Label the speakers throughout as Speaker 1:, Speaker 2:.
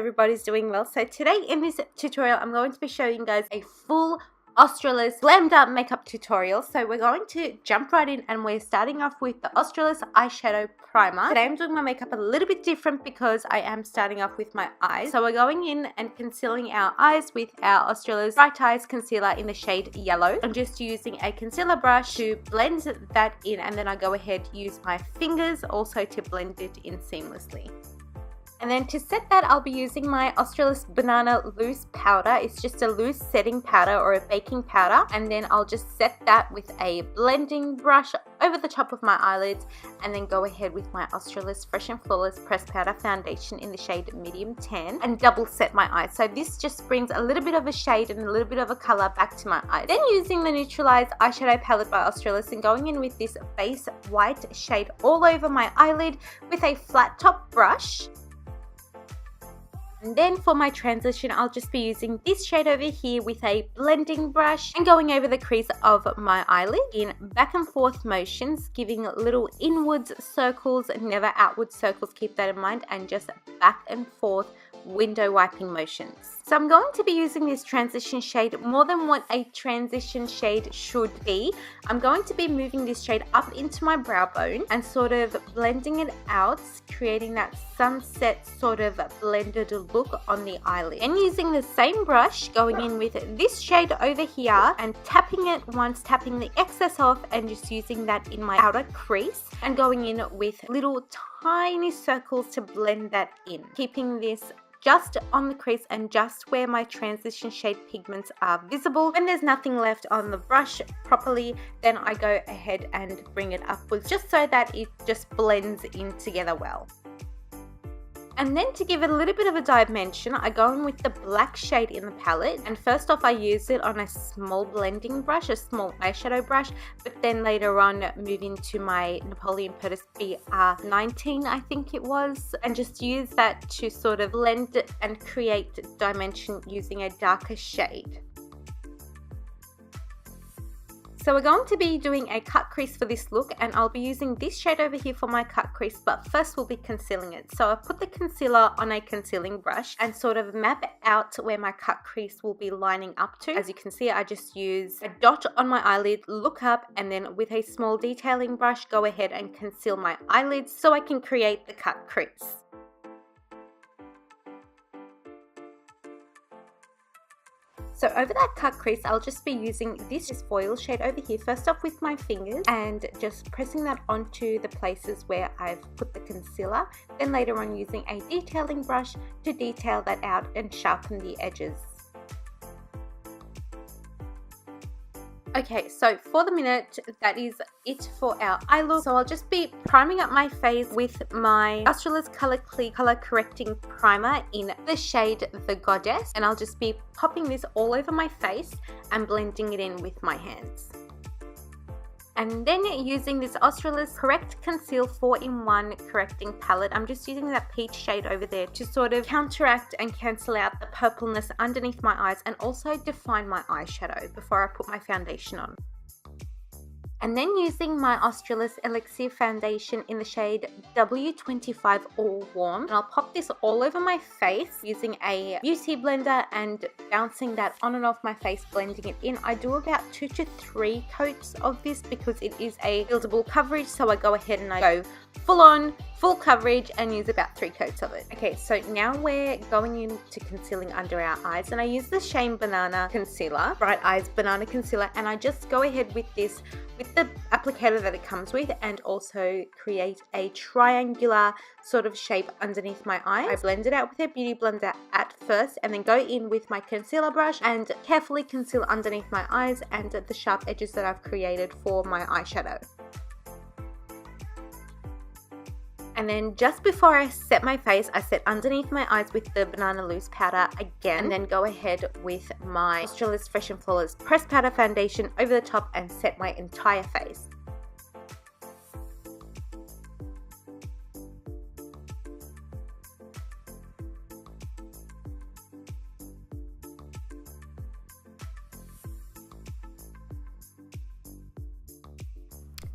Speaker 1: everybody's doing well. So today in this tutorial, I'm going to be showing you guys a full Australis glammed up makeup tutorial. So we're going to jump right in and we're starting off with the Australis eyeshadow primer. Today I'm doing my makeup a little bit different because I am starting off with my eyes. So we're going in and concealing our eyes with our Australis Bright Eyes concealer in the shade yellow. I'm just using a concealer brush to blend that in, and then I go ahead use my fingers also to blend it in seamlessly. And then to set that, I'll be using my Australis Banana Loose Powder. It's just a loose setting powder or a baking powder. And then I'll just set that with a blending brush over the top of my eyelids, and then go ahead with my Australis Fresh and Flawless Pressed Powder Foundation in the shade Medium Tan and double set my eyes. So this just brings a little bit of a shade and a little bit of a color back to my eyes. Then using the Neutralized Eyeshadow Palette by Australis and going in with this base white shade all over my eyelid with a flat top brush. And then for my transition, I'll just be using this shade over here with a blending brush and going over the crease of my eyelid in back and forth motions, giving little inwards circles, never outward circles, keep that in mind, and just back and forth window wiping motions. So I'm going to be using this transition shade more than what a transition shade should be. I'm going to be moving this shade up into my brow bone and sort of blending it out, creating that sunset sort of blended look on the eyelid. And using the same brush, going in with this shade over here and tapping it once, tapping the excess off, and just using that in my outer crease and going in with little tiny circles to blend that in, keeping this just on the crease and just where my transition shade pigments are visible. When there's nothing left on the brush properly, then I go ahead and bring it upwards just so that it just blends in together well. And then to give it a little bit of a dimension, I go in with the black shade in the palette, and first off I use it on a small blending brush, a small eyeshadow brush, but then later on move into my Napoleon Purtis BR19 I think it was, and just use that to sort of blend and create dimension using a darker shade. So we're going to be doing a cut crease for this look, and I'll be using this shade over here for my cut crease, but first we'll be concealing it. So I put the concealer on a concealing brush and sort of map out where my cut crease will be lining up to. As you can see, I just use a dot on my eyelid, look up, and then with a small detailing brush go ahead and conceal my eyelids so I can create the cut crease. So over that cut crease, I'll just be using this foil shade over here, first off with my fingers, and just pressing that onto the places where I've put the concealer, then later on using a detailing brush to detail that out and sharpen the edges. Okay, so for the minute, that is it for our eye look. So I'll just be priming up my face with my Australis Color Clear Color Correcting Primer in the shade The Goddess. And I'll just be popping this all over my face and blending it in with my hands. And then using this Australis Correct Conceal 4-in-1 Correcting Palette, I'm just using that peach shade over there to sort of counteract and cancel out the purpleness underneath my eyes and also define my eyeshadow before I put my foundation on. And then using my Australis Elixir Foundation in the shade W25 All Warm. And I'll pop this all over my face using a beauty blender and bouncing that on and off my face, blending it in. I do about 2 to 3 coats of this because it is a buildable coverage. So I go ahead and I go full on, full coverage, and use about 3 coats of it. Okay, so now we're going into concealing under our eyes, and I use the Shane Banana Concealer, Bright Eyes Banana Concealer, and I just go ahead with this with the applicator that it comes with and also create a triangular sort of shape underneath my eyes. I blend it out with a beauty blender at first and then go in with my concealer brush and carefully conceal underneath my eyes and the sharp edges that I've created for my eyeshadow. And then just before I set my face, I set underneath my eyes with the Banana Loose Powder again, and then go ahead with my Australis Fresh and Flawless Pressed Powder Foundation over the top and set my entire face.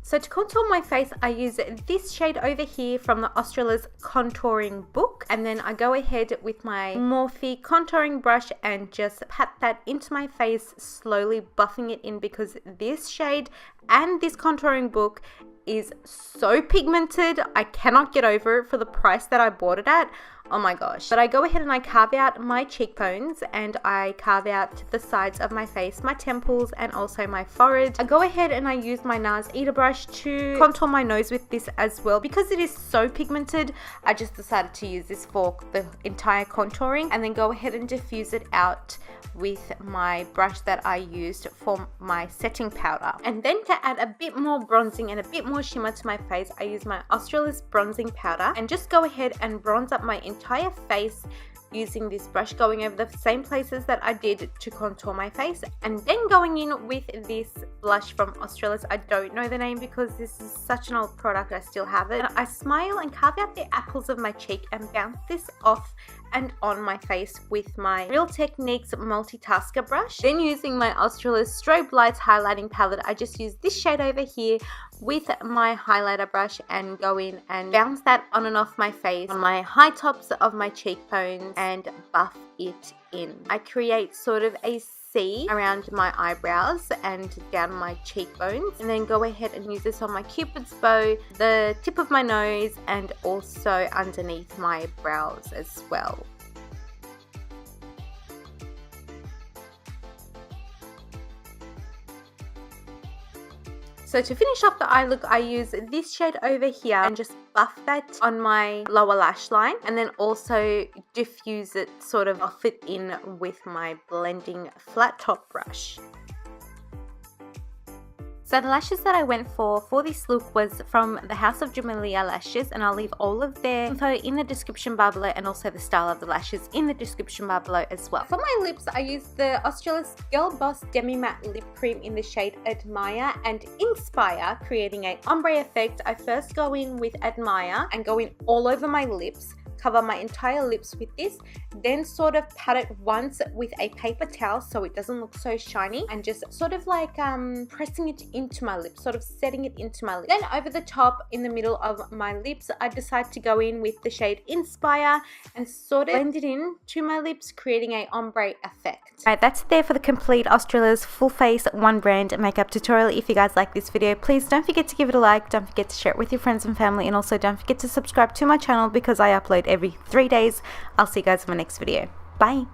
Speaker 1: So to contour my face, I use this shade over here from the Australis contouring book, and then I go ahead with my Morphe contouring brush and just pat that into my face, slowly buffing it in, because this shade and this contouring book is so pigmented. I cannot get over it for the price that I bought it at. Oh my gosh. But I go ahead and I carve out my cheekbones, and I carve out the sides of my face, my temples, and also my forehead. I go ahead and I use my NARS Eater brush to contour my nose with this as well. Because it is so pigmented, I just decided to use this for the entire contouring, and then go ahead and diffuse it out with my brush that I used for my setting powder. And then to add a bit more bronzing and a bit more shimmer to my face, I use my Australis bronzing powder and just go ahead and bronze up my entire face using this brush, going over the same places that I did to contour my face, and then going in with this blush from Australis. I don't know the name because this is such an old product, I still have it. I smile and carve out the apples of my cheek and bounce this off and on my face with my Real Techniques multitasker brush. Then using my Australis Strobe Lights highlighting palette, I just use this shade over here with my highlighter brush and go in and bounce that on and off my face, on my high tops of my cheekbones, and buff it in. I create sort of a C around my eyebrows and down my cheekbones, and then go ahead and use this on my cupid's bow, the tip of my nose, and also underneath my brows as well. So to finish off the eye look, I use this shade over here and just buff that on my lower lash line, and then also diffuse it, sort of buff it in with my blending flat top brush. So the lashes that I went for this look was from the House of Jamila lashes, and I'll leave all of their info in the description bar below, and also the style of the lashes in the description bar below as well. For my lips, I used the Australis Girl Boss Demi Matte Lip Cream in the shade Admire and Inspire, creating an ombre effect. I first go in with Admire and go in all over my lips, cover my entire lips with this, then sort of pat it once with a paper towel so it doesn't look so shiny, and just sort of like pressing it into my lips, sort of setting it into my lips. Then over the top, in the middle of my lips, I decide to go in with the shade Inspire and sort of blend it in to my lips, creating a ombre effect. Alright, that's it there for the complete Australis full face one brand makeup tutorial. If you guys like this video, please don't forget to give it a like, don't forget to share it with your friends and family, and also don't forget to subscribe to my channel because I upload every 3 days. I'll see you guys in my next video. Bye!